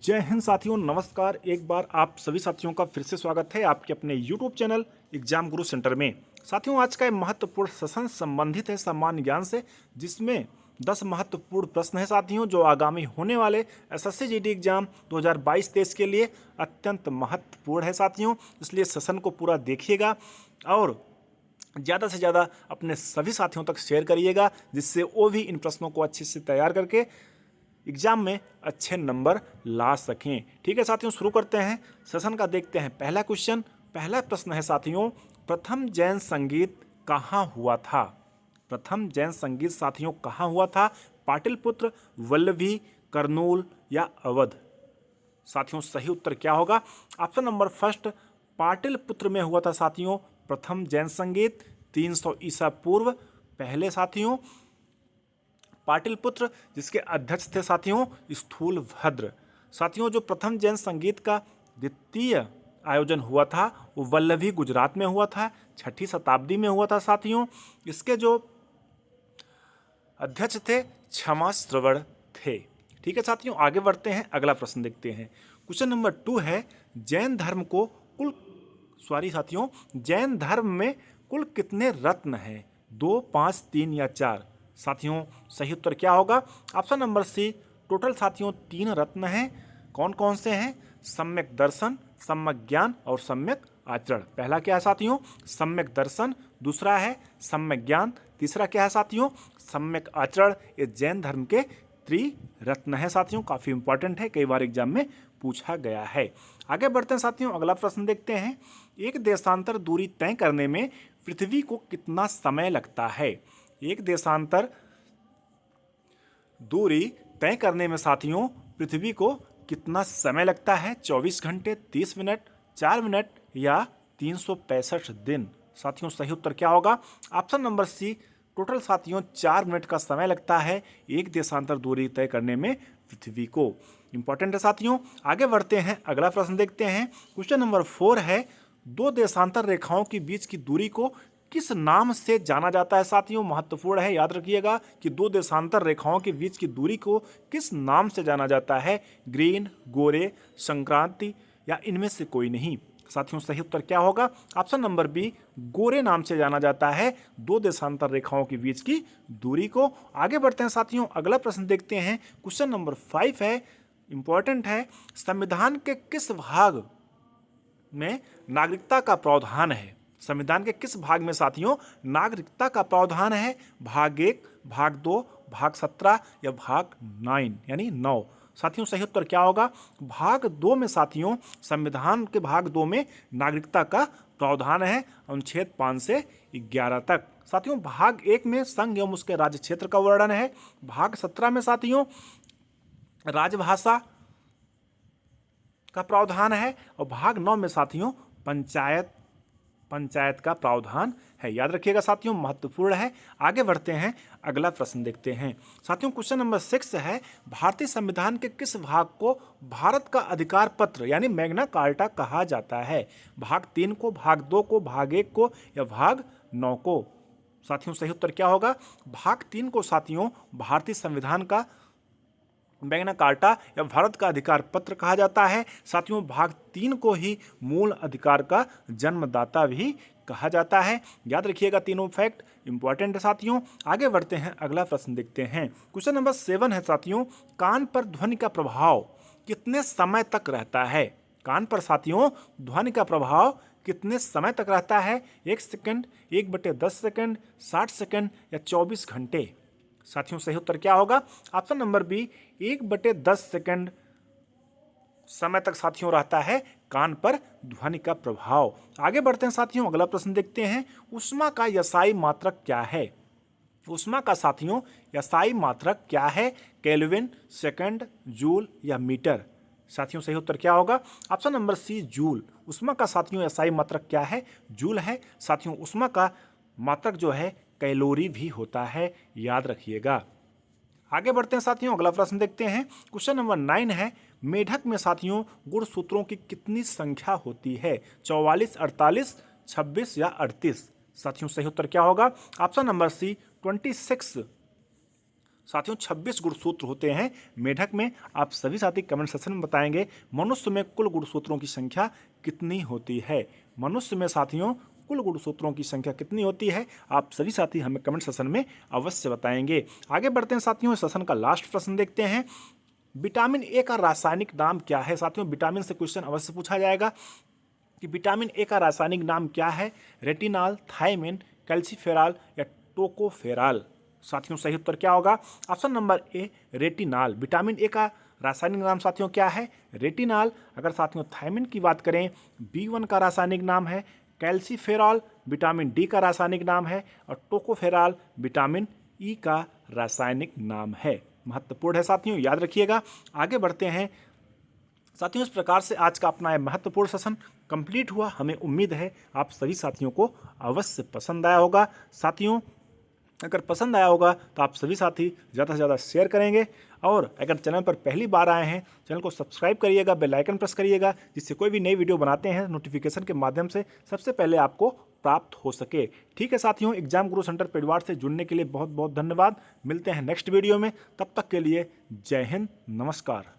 जय हिंद साथियों, नमस्कार। एक बार आप सभी साथियों का फिर से स्वागत है आपके अपने YouTube चैनल एग्जाम गुरु सेंटर में। साथियों, आज का ये महत्वपूर्ण सेशन संबंधित है सामान्य ज्ञान से, जिसमें 10 महत्वपूर्ण प्रश्न है साथियों, जो आगामी होने वाले एसएससी जीडी एग्जाम 2022-23 के लिए अत्यंत महत्वपूर्ण है साथियों। इसलिए सेशन को पूरा देखिएगा और ज़्यादा से ज़्यादा अपने सभी साथियों तक शेयर करिएगा, जिससे वो भी इन प्रश्नों को अच्छे से तैयार करके एग्जाम में अच्छे नंबर ला सकें। ठीक है साथियों, शुरू करते हैं सेशन का। देखते हैं पहला क्वेश्चन। पहला प्रश्न है साथियों, प्रथम जैन संगीत कहाँ हुआ था? प्रथम जैन संगीत साथियों कहाँ हुआ था? पाटलिपुत्र, वल्लभी, करनूल या अवध? साथियों सही उत्तर क्या होगा? ऑप्शन नंबर फर्स्ट, पाटलिपुत्र में हुआ था साथियों प्रथम जैन संगीत 300 ईसा पूर्व पहले साथियों। पाटलिपुत्र जिसके अध्यक्ष थे साथियों स्थूलभद्र। साथियों, जो प्रथम जैन संगीत का द्वितीय आयोजन हुआ था वो वल्लभी गुजरात में हुआ था, 6ठी शताब्दी में हुआ था साथियों। इसके जो अध्यक्ष थे क्षमा श्रवण थे। ठीक है साथियों, आगे बढ़ते हैं, अगला प्रश्न देखते हैं। क्वेश्चन नंबर 2 है, जैन धर्म को कुल साथियों, जैन धर्म में कुल कितने रत्न हैं? 2, 5, 3 या 4? साथियों सही उत्तर क्या होगा? ऑप्शन नंबर सी, टोटल साथियों 3 रत्न हैं। कौन कौन से हैं? सम्यक दर्शन, सम्यक ज्ञान और सम्यक आचरण। पहला क्या है साथियों? सम्यक दर्शन। दूसरा है सम्यक ज्ञान। तीसरा क्या है साथियों? सम्यक आचरण। ये जैन धर्म के त्रिरत्न है साथियों, काफी इंपॉर्टेंट है, कई बार एग्जाम में पूछा गया है। आगे बढ़ते हैं साथियों, अगला प्रश्न देखते हैं। एक देशांतर दूरी तय करने में पृथ्वी को कितना समय लगता है? एक देशांतर दूरी तय करने में साथियों पृथ्वी को कितना समय लगता है? 24 घंटे, 30 मिनट, 4 मिनट या 365 दिन? साथियों सही उत्तर क्या होगा? ऑप्शन नंबर सी, टोटल साथियों 4 मिनट का समय लगता है एक देशांतर दूरी तय करने में पृथ्वी को। इंपॉर्टेंट है साथियों। आगे बढ़ते हैं, अगला प्रश्न देखते हैं। क्वेश्चन नंबर 4 है, दो देशांतर रेखाओं के बीच की दूरी को किस नाम से जाना जाता है? साथियों महत्वपूर्ण है, याद रखिएगा कि दो देशांतर रेखाओं के बीच की दूरी को किस नाम से जाना जाता है? ग्रीन, गोरे, संक्रांति या इनमें से कोई नहीं? साथियों सही उत्तर क्या होगा? ऑप्शन नंबर बी, गोरे नाम से जाना जाता है दो देशांतर रेखाओं के बीच की दूरी को। आगे बढ़ते हैं साथियों, अगला प्रश्न देखते हैं। क्वेश्चन नंबर 5 है, इंपॉर्टेंट है, संविधान के किस भाग में नागरिकता का प्रावधान है? संविधान के किस भाग में साथियों नागरिकता का प्रावधान है? भाग 1, भाग 2, भाग 17 या भाग 9 यानी 9? साथियों सही उत्तर क्या होगा? भाग 2 में साथियों, संविधान के भाग 2 में नागरिकता का प्रावधान है अनुच्छेद 5 से 11 तक। साथियों भाग 1 में संघ एवं उसके राज्य क्षेत्र का वर्णन है। भाग 17 में साथियों राजभाषा का प्रावधान है और भाग 9 में साथियों पंचायत का प्रावधान है। याद रखिएगा साथियों, महत्वपूर्ण है। आगे बढ़ते हैं, अगला प्रश्न देखते हैं। साथियों क्वेश्चन नंबर 6 है, भारतीय संविधान के किस भाग को भारत का अधिकार पत्र यानी मैग्ना कार्टा कहा जाता है? भाग 3 को, भाग 2 को, भाग 1 को या भाग 9 को? साथियों सही उत्तर क्या होगा? भाग 3 को साथियों भारतीय संविधान का मैग्ना कार्टा या भारत का अधिकार पत्र कहा जाता है। साथियों भाग 3 को ही मूल अधिकार का जन्मदाता भी कहा जाता है। याद रखिएगा, तीनों फैक्ट इंपॉर्टेंट है साथियों। आगे बढ़ते हैं, अगला प्रश्न देखते हैं। क्वेश्चन नंबर 7 है साथियों, कान पर ध्वनि का प्रभाव कितने समय तक रहता है? कान पर साथियों ध्वनि का प्रभाव कितने समय तक रहता है? 1 सेकंड, 1/10 सेकंड, 60 सेकंड या 24 घंटे? साथियों सही उत्तर क्या होगा? ऑप्शन नंबर बी, 1/10 सेकंड समय तक साथियों रहता है कान पर ध्वनि का प्रभाव। आगे बढ़ते हैं साथियों, अगला प्रश्न देखते हैं। ऊष्मा का यसाई मात्रक क्या है? ऊष्मा का साथियों यसाई मात्रक क्या है? केल्विन, सेकंड, जूल या मीटर? साथियों सही उत्तर क्या होगा? Option number C, joule. ऊष्मा का साथियों यसाई मात्रक क्या है? जूल है। साथियों ऊष्मा का मात्रक जो है कैलोरी भी होता है, याद रखिएगा। आगे बढ़ते हैं साथियों, अगला प्रश्न देखते हैं। क्वेश्चन नंबर 9 है, मेढक में साथियों गुणसूत्रों की कितनी संख्या होती है? 44, 48, 26 या 38? साथियों सही उत्तर क्या होगा? ऑप्शन नंबर सी, 26 साथियों 26 गुणसूत्र होते हैं मेढक में। आप सभी साथी कमेंट सेक्शन में बताएंगे मनुष्य में कुल गुणसूत्रों की संख्या कितनी होती है। मनुष्य में साथियों कुल गुणसूत्रों की संख्या कितनी होती है, आप सभी साथी हमें कमेंट सेक्शन में अवश्य बताएंगे। आगे बढ़ते हैं साथियों, इस सेशन का लास्ट प्रश्न देखते हैं। विटामिन ए का रासायनिक नाम क्या है। साथियों विटामिन से क्वेश्चन अवश्य पूछा जाएगा कि विटामिन ए का रासायनिक नाम क्या है। रेटिनॉल, थायमिन, कैल्सीफेरॉल या टोकोफेरॉल। साथियों सही उत्तर क्या होगा? Option number A retinol. Vitamin A का रासायनिक नाम साथियों क्या है? रेटिनॉल। अगर साथियों थायमिन की बात करें, B1 का रासायनिक नाम है कैल्सीफेरॉल, विटामिन डी का रासायनिक नाम है, और टोकोफेरॉल विटामिन ई का रासायनिक नाम है। महत्वपूर्ण है साथियों, याद रखिएगा। आगे बढ़ते हैं साथियों, इस प्रकार से आज का अपना यह महत्वपूर्ण सेशन कंप्लीट हुआ। हमें उम्मीद है आप सभी साथियों को अवश्य पसंद आया होगा। साथियों अगर पसंद आया होगा तो आप सभी साथी ज़्यादा से ज़्यादा शेयर करेंगे, और अगर चैनल पर पहली बार आए हैं चैनल को सब्सक्राइब करिएगा, बेल आइकन प्रेस करिएगा, जिससे कोई भी नई वीडियो बनाते हैं नोटिफिकेशन के माध्यम से सबसे पहले आपको प्राप्त हो सके। ठीक है साथियों, एग्जाम गुरु सेंटर परिवार से जुड़ने के लिए बहुत बहुत धन्यवाद। मिलते हैं नेक्स्ट वीडियो में, तब तक के लिए जय हिंद, नमस्कार।